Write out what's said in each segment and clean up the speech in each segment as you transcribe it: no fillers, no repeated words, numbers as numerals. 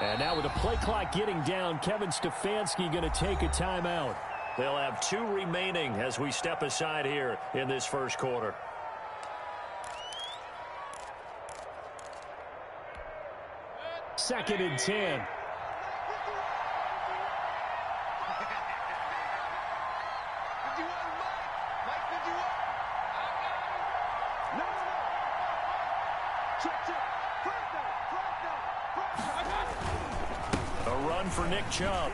And now with the play clock getting down, Kevin Stefanski going to take a timeout. They'll have 2 remaining as we step aside here in this first quarter. Second and 10. A run for Nick Chubb.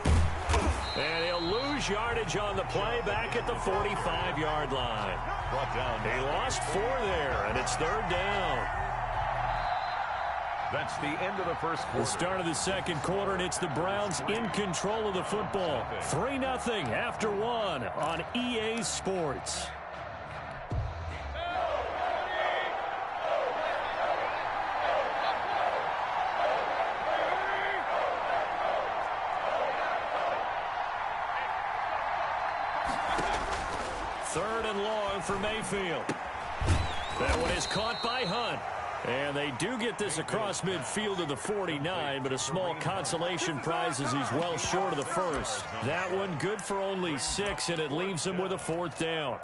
And he'll lose yardage on the play back at the 45-yard line. He lost 4 there, and it's 3rd down. That's the end of the first quarter. The start of the second quarter, and it's the Browns in control of the football. 3-0 after 1 on EA Sports. Third and long for Mayfield. That one is caught by Hunt. And they do get this across midfield of the 49, but a small consolation prize as he's well short of the first. That one good for only 6, and it leaves him with a 4th down.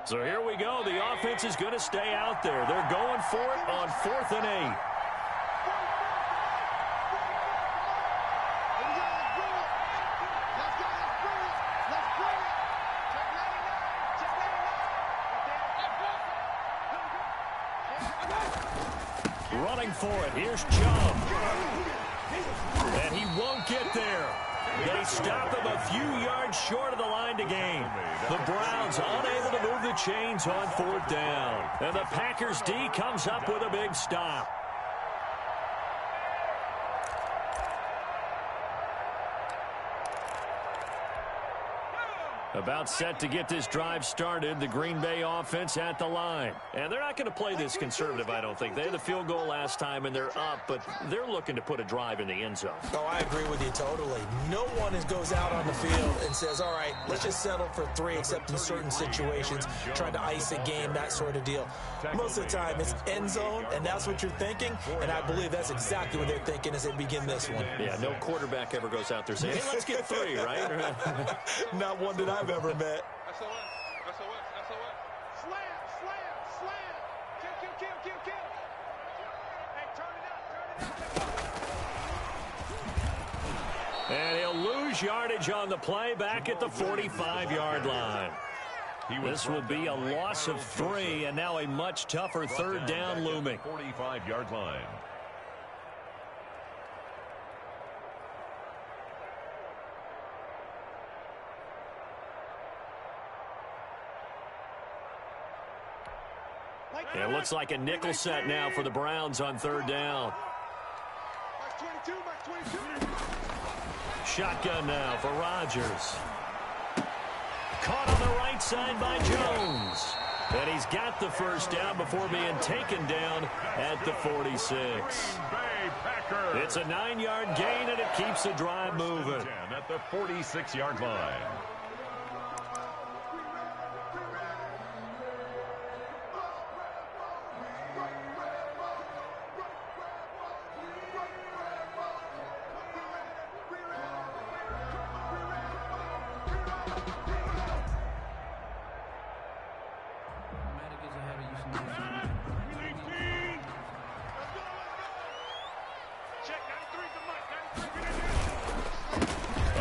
So here we go. The offense is going to stay out there. They're going for it on 4th and 8. Running for it. Here's Chubb. And he won't get there. They stop him a few yards short of the line to gain. The Browns unable to move the chains on 4th down. And the Packers D comes up with a big stop. About set to get this drive started, the Green Bay offense at the line. And they're not going to play this conservative, I don't think. They had the field goal last time, and they're up, but they're looking to put a drive in the end zone. Oh, I agree with you totally. No one goes out on the field and says, all right, let's just settle for 3, except in certain situations, trying to ice a game, that sort of deal. Most of the time, it's end zone, and that's what you're thinking, and I believe that's exactly what they're thinking as they begin this one. Yeah, no quarterback ever goes out there saying, hey, let's get 3, right? Not one that I've ever met. And he'll lose yardage on the play back at the 45-yard line. This will be a loss of 3, and now a much tougher 3rd down looming. 45-yard line. It looks like a nickel set now for the Browns on 3rd down. Shotgun now for Rodgers. Caught on the right side by Jones. And he's got the first down before being taken down at the 46. It's a 9-yard gain, and it keeps the drive moving. At the 46-yard line.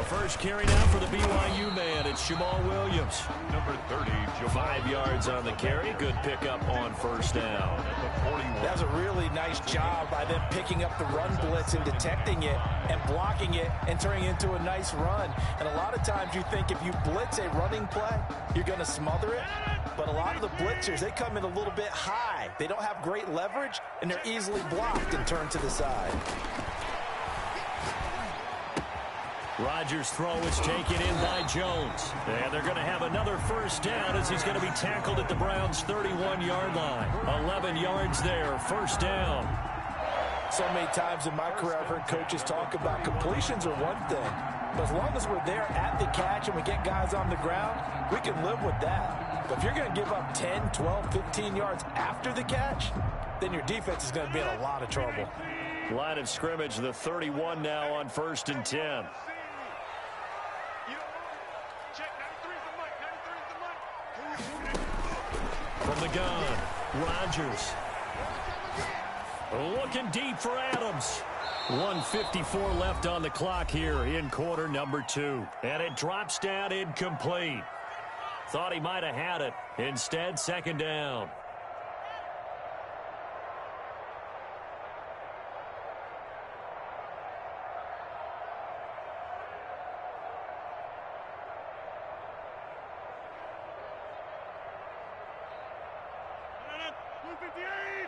First carry now for the BYU man. It's Jamal Williams. Number 30, 5 yards on the carry. Good pickup on 1st down. That's a really nice job by them picking up the run blitz and detecting it and blocking it and turning it into a nice run. And a lot of times you think if you blitz a running play, you're going to smother it. But a lot of the blitzers, they come in a little bit high. They don't have great leverage, and they're easily blocked and turned to the side. Rodgers' throw is taken in by Jones. And they're going to have another 1st down as he's going to be tackled at the Browns' 31-yard line. 11 yards there, 1st down. So many times in my career I've heard coaches talk about completions are one thing, But as long as we're there at the catch and we get guys on the ground, we can live with that. But if you're going to give up 10, 12, 15 yards after the catch, then your defense is going to be in a lot of trouble. Line of scrimmage, the 31 now on 1st and 10. From the gun, Rodgers. Looking deep for Adams. 1:54 left on the clock here in quarter number 2. And it drops down incomplete. Thought he might have had it. Instead, 2nd down.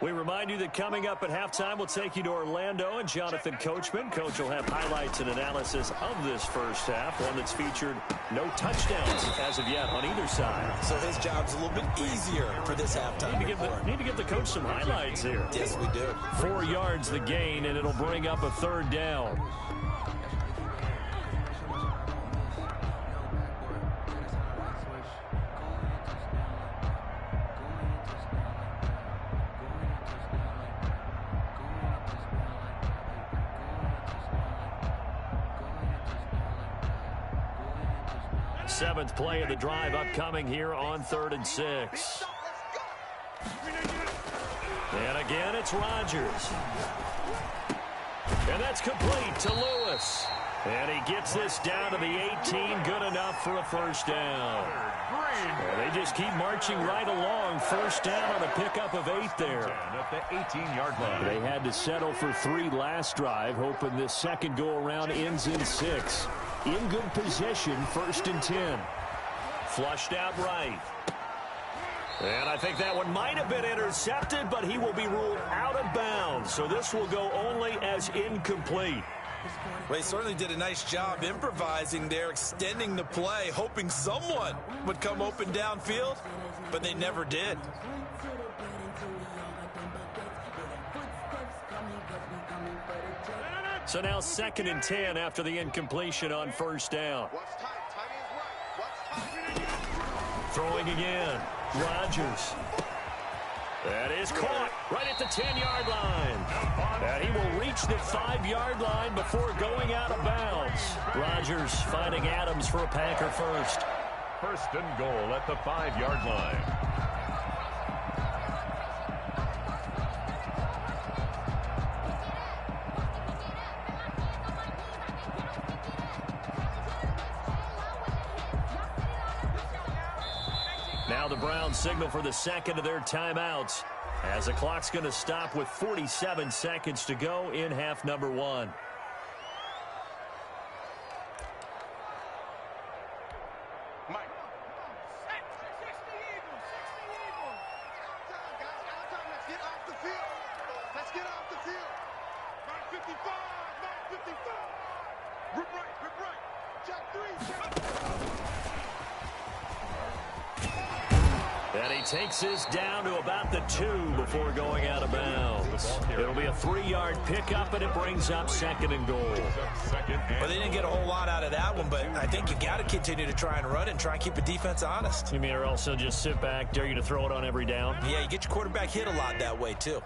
We remind you that coming up at halftime, we'll take you to Orlando and Jonathan Coachman. Coach will have highlights and analysis of this first half, one that's featured no touchdowns as of yet on either side. So his job's a little bit easier for this halftime report. Need to give the coach some highlights here. Yes, we do. 4 yards the gain, and it'll bring up a 3rd down. Seventh play of the drive upcoming here on 3rd and 6. And again, it's Rodgers. And that's complete to Lewis. And he gets this down to the 18, good enough for a 1st down. And they just keep marching right along. 1st down on a pickup of 8 there. At the 18-yard line. They had to settle for 3 last drive, hoping this second go-around ends in 6. In good position, 1st and 10. Flushed out right. And I think that one might have been intercepted, but he will be ruled out of bounds. So this will go only as incomplete. Well, he certainly did a nice job improvising there, extending the play, hoping someone would come open downfield, but they never did. So now 2nd and 10 after the incompletion on 1st down. Throwing again. Rodgers. That is caught right at the 10-yard line. And he will reach the 5-yard line before going out of bounds. Rodgers finding Adams for a Packer first. 1st and goal at the 5-yard line. Now the Browns signal for the 2nd of their timeouts, as the clock's going to stop with 47 seconds to go in half number 1. And he takes this down to about the 2 before going out of bounds. It'll be a 3-yard pickup, and it brings up 2nd and goal. Well, they didn't get a whole lot out of that one, but I think you got to continue to try and run and try and keep the defense honest. You mean, or also just sit back, dare you to throw it on every down? Yeah, you get your quarterback hit a lot that way, too.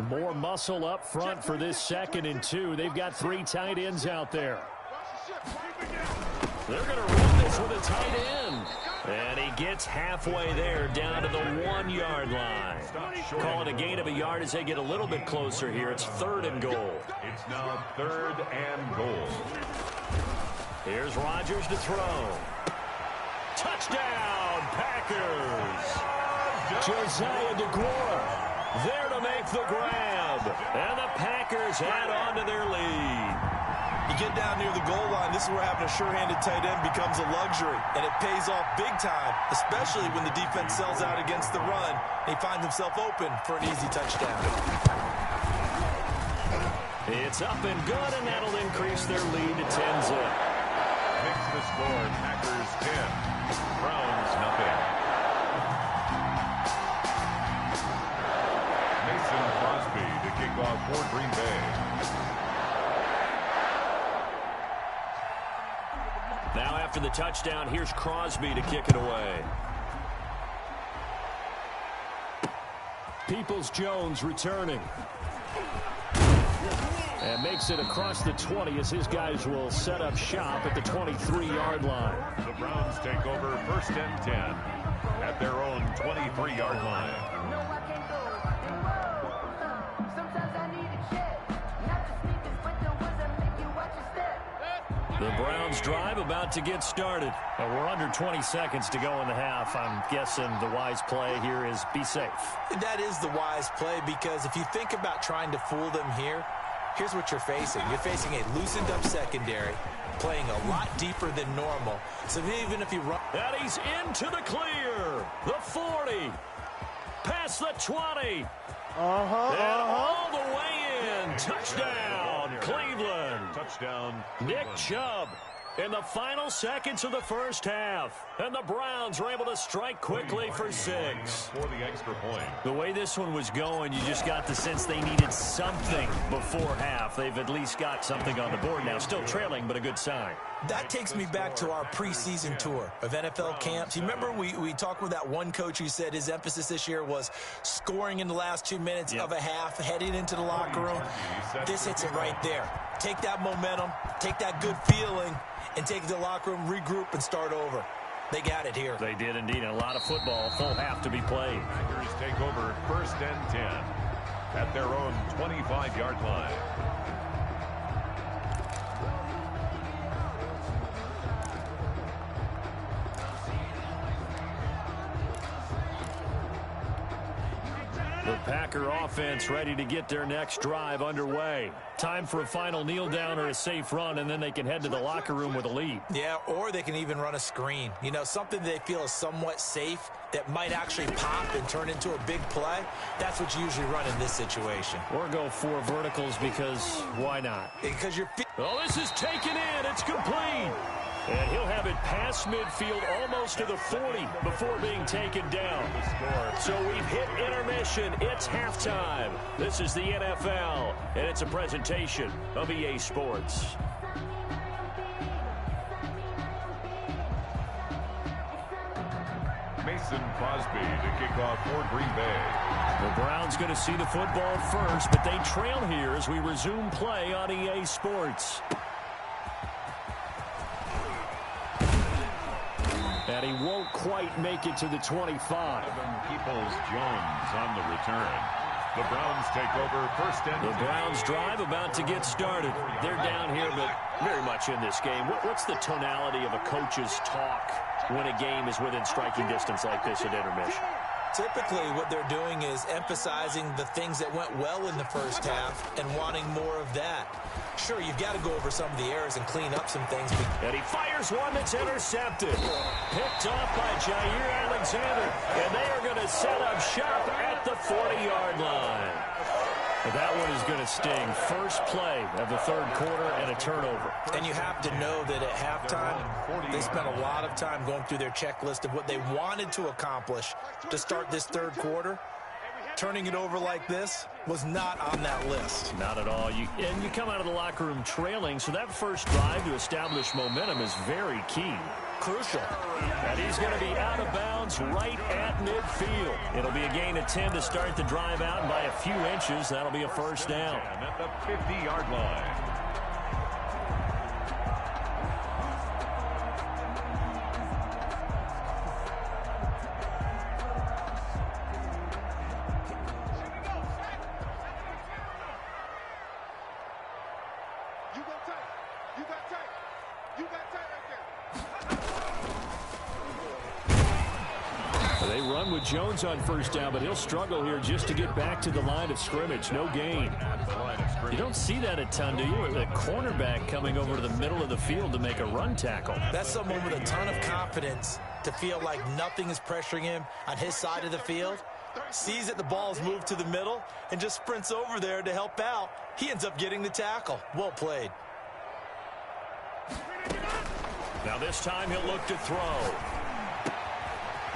More muscle up front for this 2nd and 2. They've got 3 tight ends out there. They're going to run this with a tight end. And he gets halfway there, down to the 1-yard line. Call it a gain of a yard as they get a little bit closer here. It's 3rd and goal. It's now 3rd and goal. Here's Rodgers to throw. Touchdown, Packers. Josiah DeGuara there to make the grab. And the Packers add on to their lead. You get down near the goal line, this is where having a sure-handed tight end becomes a luxury, and it pays off big time, especially when the defense sells out against the run. He finds himself open for an easy touchdown. It's up and good, and that'll increase their lead to 10-zip. Makes the score Packers 10, Browns nothing. Mason Crosby to kick off for Green Bay. after the touchdown. Here's Crosby to kick it away. Peoples-Jones returning. And makes it across the 20 as his guys will set up shop at the 23-yard line. The Browns take over 1st and 10 at their own 23-yard line. The Browns drive about to get started. We're under 20 seconds to go in the half. I'm guessing the wise play here is be safe. That is the wise play, because if you think about trying to fool them here, here's what you're facing. You're facing a loosened up secondary, playing a lot deeper than normal. So even if you run... And he's into the clear. The 40. Past the 20. And all the way in. Touchdown, Cleveland. Touchdown, Nick Chubb in the final seconds of the first half. And the Browns were able to strike quickly for 6. For the extra point. The way this one was going, you just got the sense they needed something before half. They've at least got something on the board now. Still trailing, but a good sign. That takes me back to our preseason tour of NFL camps. You remember we talked with that one coach who said his emphasis this year was scoring in the last 2 minutes of a half, heading into the locker room. This hits it right there. Take that momentum, take that good feeling, and take the locker room, regroup, and start over. They got it here. They did indeed. A lot of football, full half to be played. Packers take over 1st and 10 at their own 25-yard line. The Packer offense ready to get their next drive underway. Time for a final kneel down or a safe run, and then they can head to the locker room with a lead. Yeah, or they can even run a screen. You know, something they feel is somewhat safe that might actually pop and turn into a big play. That's what you usually run in this situation. Or go 4 verticals, because why not? Because you're... Oh, this is taken in. It's complete. And he'll have it past midfield almost to the 40 before being taken down. So we've hit intermission. It's halftime. This is the NFL, and it's a presentation of EA Sports. Mason Crosby to kick off for Green Bay. The Browns going to see the football first, but they trail here as we resume play on EA Sports. And he won't quite make it to the 25. Peoples-Jones on the return. The Browns take over 1st and 10. The Browns drive about to get started. They're down here, but very much in this game. What's the tonality of a coach's talk when a game is within striking distance like this at intermission? Typically, what they're doing is emphasizing the things that went well in the first half and wanting more of that. Sure, you've got to go over some of the errors and clean up some things. And he fires one that's intercepted. Picked off by Jair Alexander. And they are going to set up shop at the 40-yard line. But that one is going to sting. First play of the third quarter and a turnover. And you have to know that at halftime, they spent a lot of time going through their checklist of what they wanted to accomplish to start this third quarter. Turning it over like this was not on that list. Not at all. You come out of the locker room trailing, so that first drive to establish momentum is very key. Crucial. And he's going to be out of bounds right at midfield. It'll be a gain of 10 to start the drive out, and by a few inches, that'll be a first down. At the 50-yard line. They run with Jones on first down, but he'll struggle here just to get back to the line of scrimmage. No gain. You don't see that a ton, do you? The cornerback coming over to the middle of the field to make a run tackle. That's someone with a ton of confidence to feel like nothing is pressuring him on his side of the field. Sees that the ball's moved to the middle and just sprints over there to help out. He ends up getting the tackle. Well played. Now this time he'll look to throw.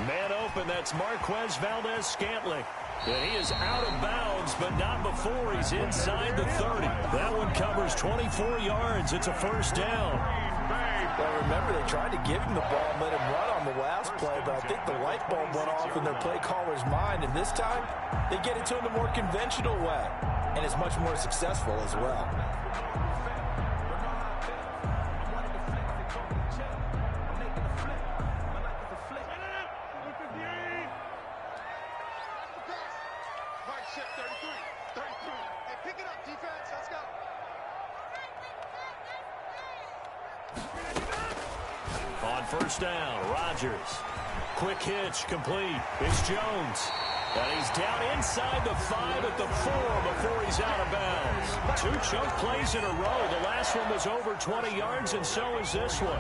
Man open, that's Marquez Valdez-Scantling. And he is out of bounds, but not before he's inside the 30. That one covers 24 yards. It's a first down. Green Bay remember they tried to give him the ball and let him run on the last play, but I think the light bulb went off in their play caller's mind, and this time they get it to him the more conventional way, and it's much more successful as well. On first down, Rodgers. Quick hitch, complete. It's Jones. And he's down inside the 5 at the 4 before he's out of bounds. 2 chunk plays in a row. The last one was over 20 yards, and so is this one.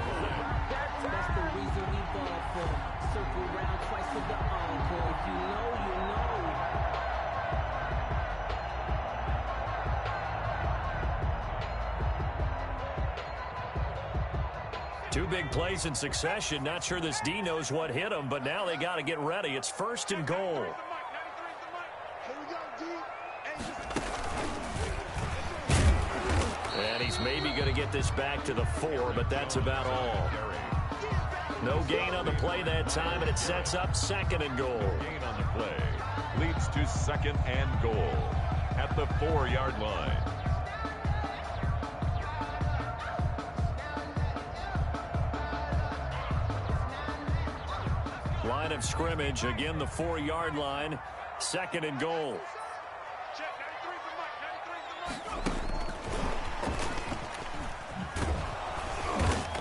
That's the reason we ball for. Circle round twice for the encore. If you know, you know. Two big plays in succession. Not sure this D knows what hit him, but now they got to get ready. It's first and goal. And he's maybe going to get this back to the 4, but that's about all. No gain on the play that time, and it sets up second and goal. Gain on the play leads to second and goal at the 4-yard line. Line of scrimmage, again the 4-yard line, second and goal.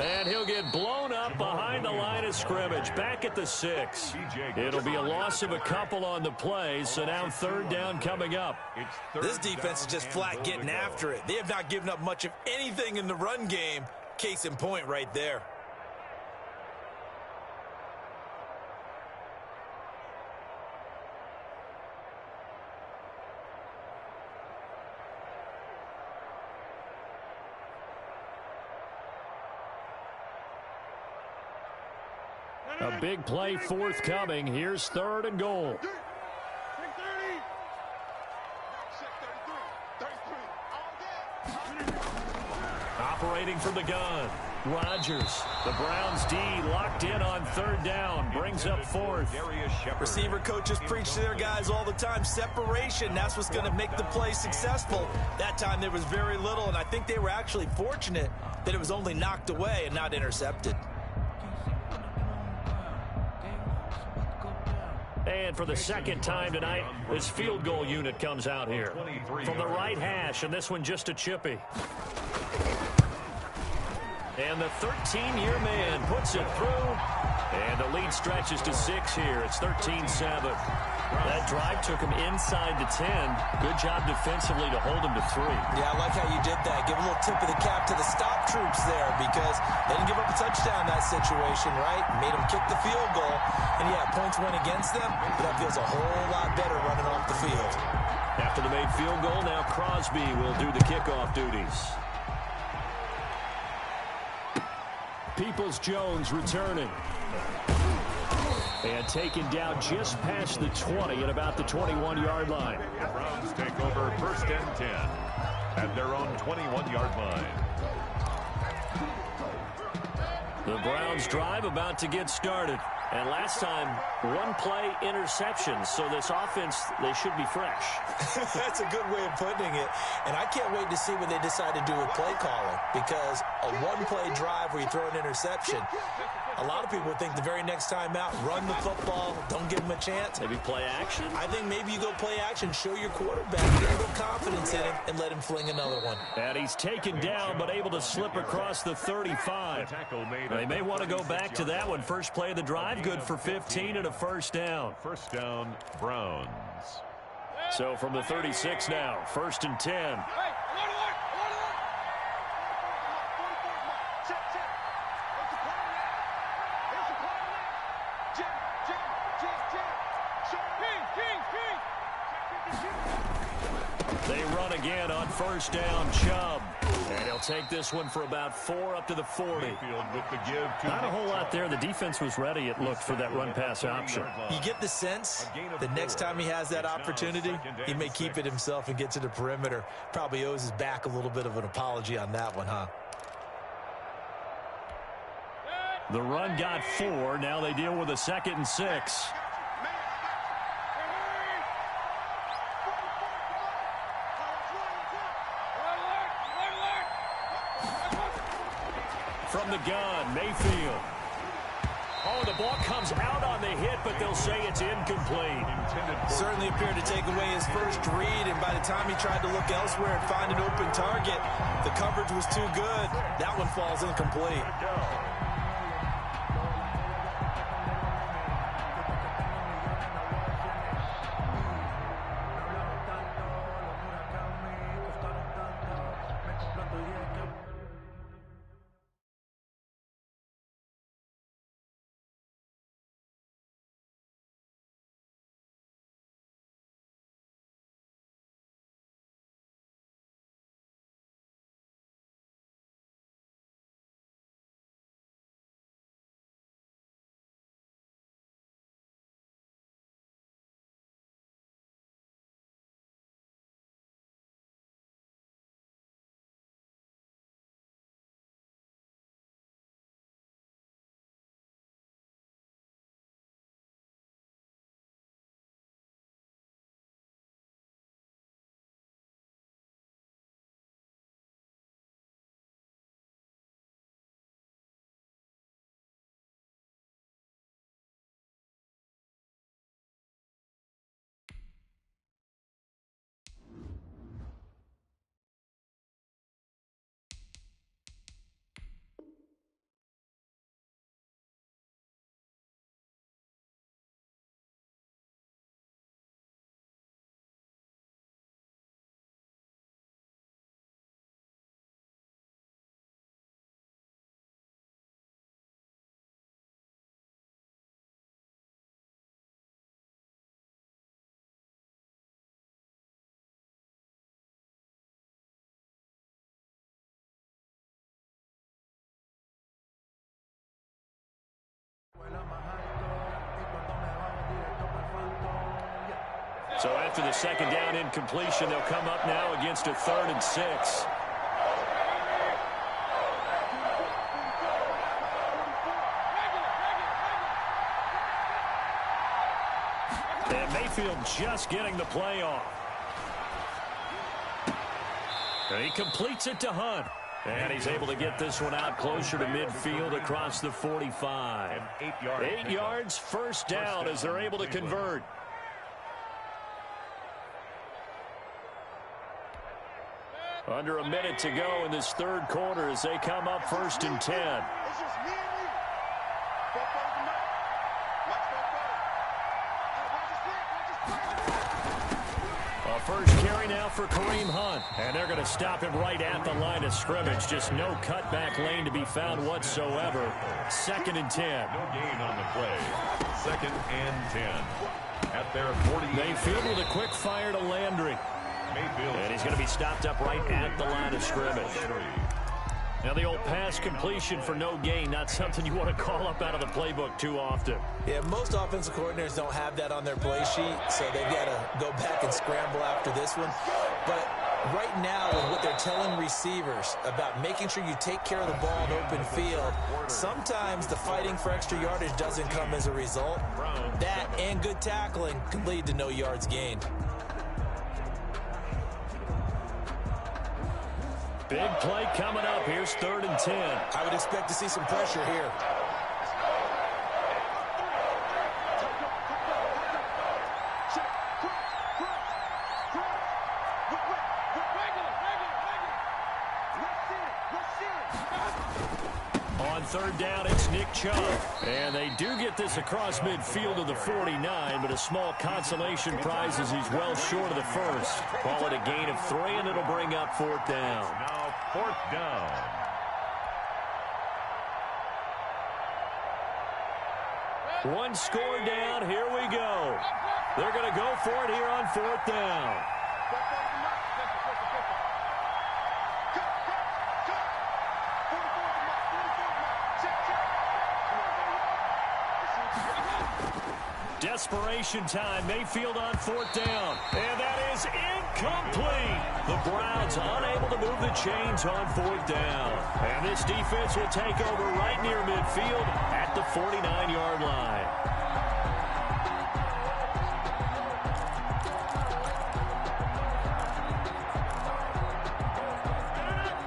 And he'll get blown up behind the line of scrimmage, back at the 6. It'll be a loss of a couple on the play, so now third down coming up. This defense is just flat getting after it. They have not given up much of anything in the run game. Case in point right there. A big play forthcoming. Here's third and goal. Operating from the gun, Rodgers. The Browns D locked in on third down. Brings up fourth. Receiver coaches preach to their guys all the time. Separation, that's what's going to make the play successful. That time there was very little, and I think they were actually fortunate that it was only knocked away and not intercepted. And for the second time tonight, this field goal unit comes out here. From the right hash, and this one just a chippy. And the 13-year man puts it through. And the lead stretches to 6 here. It's 13-7. That drive took him inside the 10. Good job defensively to hold him to 3. Yeah, I like how you did that. Give a little tip of the cap to the stop troops there because they didn't give up a touchdown in that situation, right? Made them kick the field goal. And, yeah, points went against them, but that feels a whole lot better running off the field. After the made field goal, now Crosby will do the kickoff duties. Peoples-Jones returning. And taken down just past the 20 at about the 21-yard line. The Browns take over first and 10 at their own 21-yard line. The Browns drive about to get started. And last time, one play interception. So this offense, they should be fresh. That's a good way of putting it. And I can't wait to see what they decide to do with play calling. Because a one-play drive where you throw an interception, a lot of people think the very next time out, run the football, don't give them a chance. Maybe play action? I think maybe you go play action, show your quarterback, get a little confidence in him, and let him fling another one. And he's taken down, but able to slip across the 35. They may want to go back to that one. First play of the drive, good for 15 and a first down. First down, Browns. So from the 36 now, first and 10. They run again on first down, Chubb. And he'll take this one for about 4 up to the 40. Not a whole lot there. The defense was ready, it looked, for that run-pass option. You get the sense the next time he has that opportunity, he may keep it himself and get to the perimeter. Probably owes his back a little bit of an apology on that one, huh? The run got 4. Now they deal with a 2nd and 6. From the gun, Mayfield. Oh, the ball comes out on the hit, but they'll say it's incomplete. Certainly appeared to take away his first read, and by the time he tried to look elsewhere and find an open target, the coverage was too good. That one falls incomplete. So after the 2nd down incompletion, they'll come up now against a 3rd and 6. And Mayfield just getting the play off. And he completes it to Hunt. And he's able to get this one out closer to midfield across the 45. 8 yards, first down as they're able to convert. Under a minute to go in this 3rd quarter as they come up 1st and 10. A first carry now for Kareem Hunt. And they're going to stop him right at the line of scrimmage. Just no cutback lane to be found whatsoever. 2nd and 10. No gain on the play. 2nd and 10. At their 40. Mayfield with a quick fire to Landry. And he's going to be stopped up right at the line of scrimmage. Now the old pass completion for no gain, not something you want to call up out of the playbook too often. Yeah, most offensive coordinators don't have that on their play sheet, so they've got to go back and scramble after this one. But right now, with what they're telling receivers about making sure you take care of the ball in open field, sometimes the fighting for extra yardage doesn't come as a result. That and good tackling can lead to no yards gained. Big play coming up. Here's 3rd and 10. I would expect to see some pressure here. On 3rd down, it's Nick Chubb. And they do get this across midfield to the 49, but a small consolation prize as he's well short of the first. Call it a gain of 3, and it'll bring up 4th down. Now 4th down. One score down. Here we go. They're going to go for it here on 4th down. Desperation time. Mayfield on 4th down. And that is incomplete. The Browns unable to move the chains on 4th down. And this defense will take over right near midfield at the 49-yard line.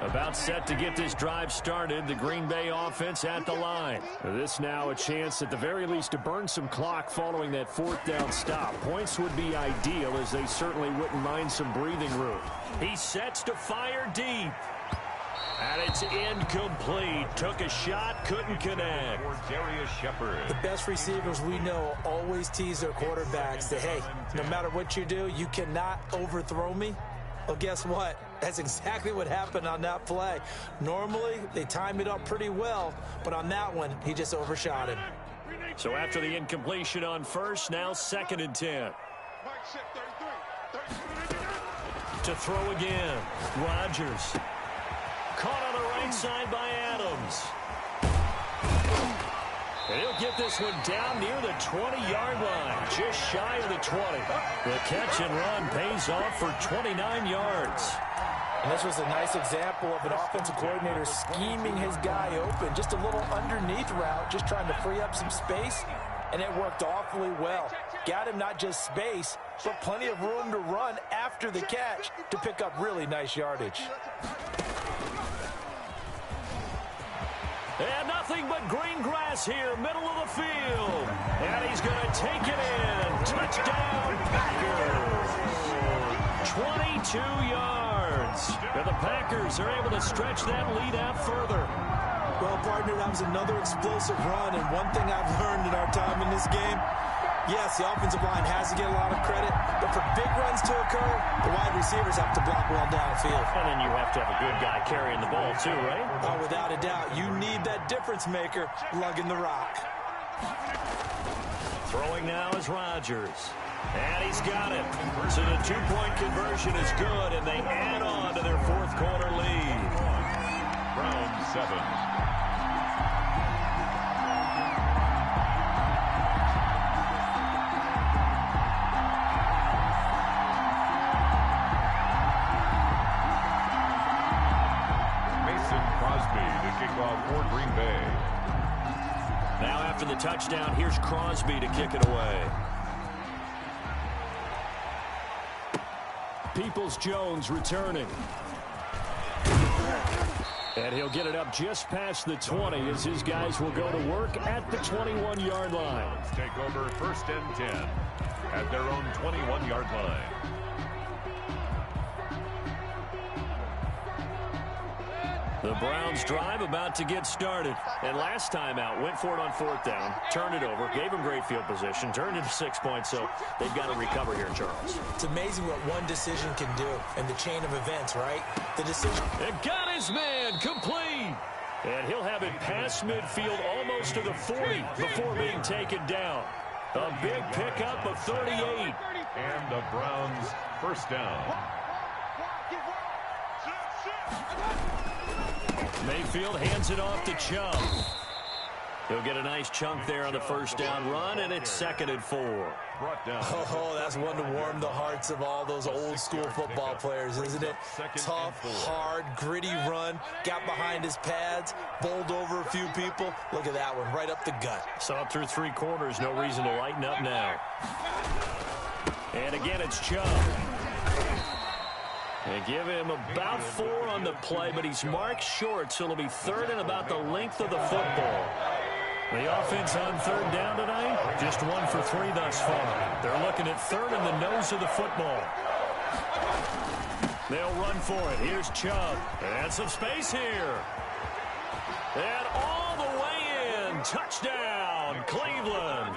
About set to get this drive started. The Green Bay offense at the line. This now a chance at the very least to burn some clock following that 4th down stop. Points would be ideal as they certainly wouldn't mind some breathing room. He sets to fire deep. And it's incomplete. Took a shot, couldn't connect. The best receivers we know always tease their quarterbacks that, hey, no matter what you do, you cannot overthrow me. Well, guess what? That's exactly what happened on that play. Normally, they time it up pretty well, but on that one, he just overshot him. So after the incompletion on first, now 2nd and 10. To throw again. Rodgers. Caught on the right side by Adams. And he'll get this one down near the 20-yard line, just shy of the 20. The catch and run pays off for 29 yards. And this was a nice example of an offensive coordinator scheming his guy open. Just a little underneath route, just trying to free up some space, and it worked awfully well. Got him not just space, but plenty of room to run after the catch to pick up really nice yardage. And nothing but green grass here, middle of the field. And he's going to take it in. Touchdown, Packers. 22 yards. And the Packers are able to stretch that lead out further. Well, partner, that was another explosive run. And one thing I've learned in our time in this game, yes, the offensive line has to get a lot of credit, but for big runs to occur, the wide receivers have to block well downfield. And then you have to have a good guy carrying the ball too, right? Oh, without a doubt. You need that difference maker lugging the rock. Throwing now is Rodgers. And he's got it. So the two-point conversion is good, and they add on to their 4th quarter lead. Round 7. For Green Bay. Now after the touchdown, here's Crosby to kick it away. Peoples-Jones returning. And he'll get it up just past the 20 as his guys will go to work at the 21-yard line. Take over 1st and 10 at their own 21-yard line. The Browns drive about to get started. And last time out, went for it on 4th down, turned it over, gave him great field position, turned into 6 points, so they've got to recover here, Charles. It's amazing what one decision can do in the chain of events, right? The decision. And got his man complete. And he'll have it past midfield almost to the 40 before being taken down. A big pickup of 38. And the Browns 1st down. Mayfield hands it off to Chubb. He'll get a nice chunk there on the 1st down run, and it's 2nd and 4. Oh, that's one to warm the hearts of all those old school football players, isn't it? Tough, hard, gritty run, got behind his pads, bowled over a few people. Look at that one, right up the gut. Saw through 3 quarters, no reason to lighten up now. And again, it's Chubb. They give him about 4 on the play, but he's marked short, so it'll be 3rd and about the length of the football. The offense on 3rd down tonight, just 1 for 3 thus far. They're looking at 3rd in the nose of the football. They'll run for it. Here's Chubb. And some space here. And all the way in. Touchdown, Cleveland.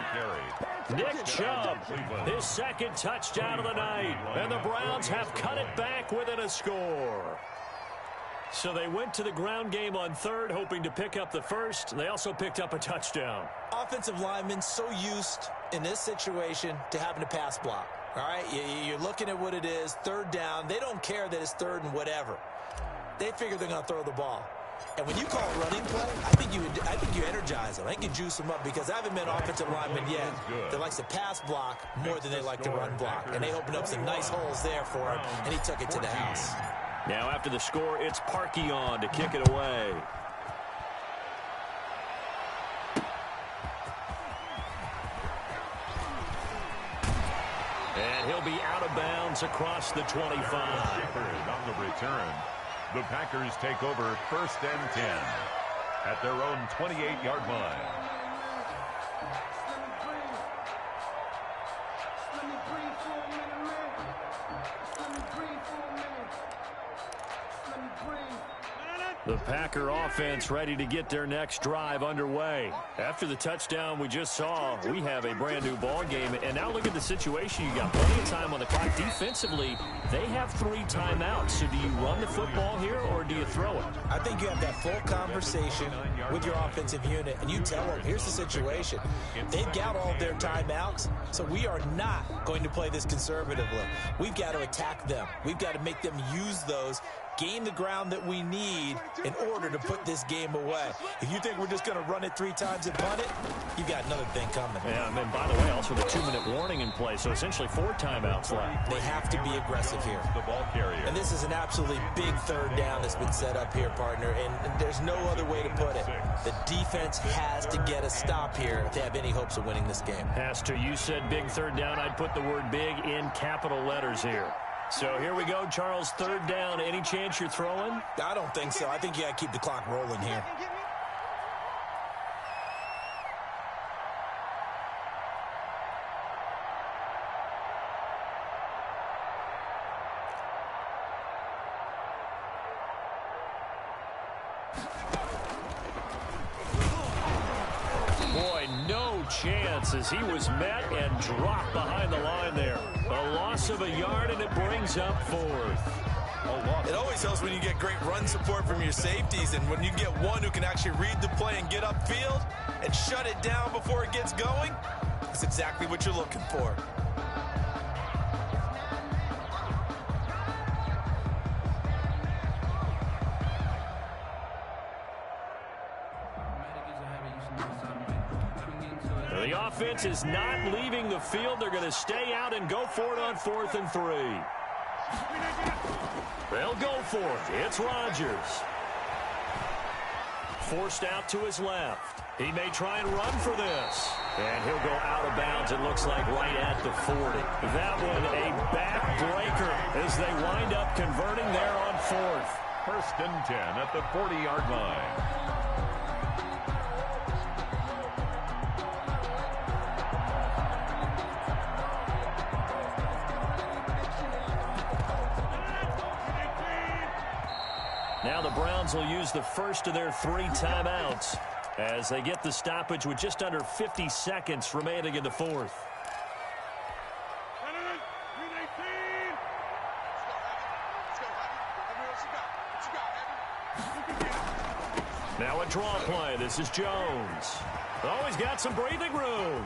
Nick Chubb, his 2nd touchdown of the night. And the Browns have cut it back within a score. So they went to the ground game on 3rd, hoping to pick up the 1st. They also picked up a touchdown. Offensive linemen so used in this situation to having to pass block. All right, you're looking at what it is, 3rd down. They don't care that it's 3rd and whatever. They figure they're going to throw the ball. And when you call a running play, I think you energize them. I think you juice them up because I haven't met an offensive lineman yet that likes to pass block more than they like to run block. And they opened up some nice holes there for him, and he took it to the house. Now after the score, it's Parkey on to kick it away. And he'll be out of bounds across the 25. On the return, the Packers take over 1st and 10 at their own 28-yard line. The Packer offense ready to get their next drive underway. After the touchdown we just saw, we have a brand new ball game. And now look at the situation. You got plenty of time on the clock. Defensively, they have 3 timeouts. So do you run the football here or do you throw it? I think you have that full conversation with your offensive unit, and you tell them, here's the situation. They've got all of their timeouts, so we are not going to play this conservatively. We've got to attack them. We've got to make them use those, gain the ground that we need in order to put this game away. If you think we're just going to run it 3 times and punt it, you've got another thing coming. Yeah, and by the way, also the 2-minute warning in play, so essentially 4 timeouts left. They have to be aggressive here. The ball carrier. And this is an absolutely big 3rd down that's been set up here, partner, and there's no other way to put it. The defense has to get a stop here if they have any hopes of winning this game. Has to. You said big 3rd down. I'd put the word big in capital letters here. So here we go, Charles, 3rd down. Any chance you're throwing? I don't think so. I think you got to keep the clock rolling here. Boy, no chance as he was met and dropped behind the line there. A loss of a yard, and it brings up 4th. It always helps when you get great run support from your safeties, and when you get one who can actually read the play and get upfield and shut it down before it gets going, that's exactly what you're looking for. The offense is not leaving the field. They're going to stay out and go for it on 4th and 3. They'll go for it. It's Rodgers. Forced out to his left. He may try and run for this. And he'll go out of bounds, it looks like, right at the 40. That one a backbreaker as they wind up converting there on 4th. 1st and 10 at the 40-yard line. Now the Browns will use the first of their 3 timeouts as they get the stoppage with just under 50 seconds remaining in the 4th. Now a draw play. This is Jones. Oh, he's got some breathing room.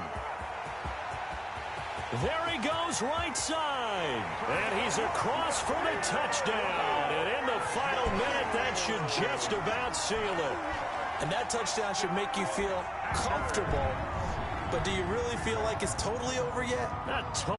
There he goes right side. And he's across for the touchdown. And in the final minute, that should just about seal it. And that touchdown should make you feel comfortable. But do you really feel like it's totally over yet? Not totally.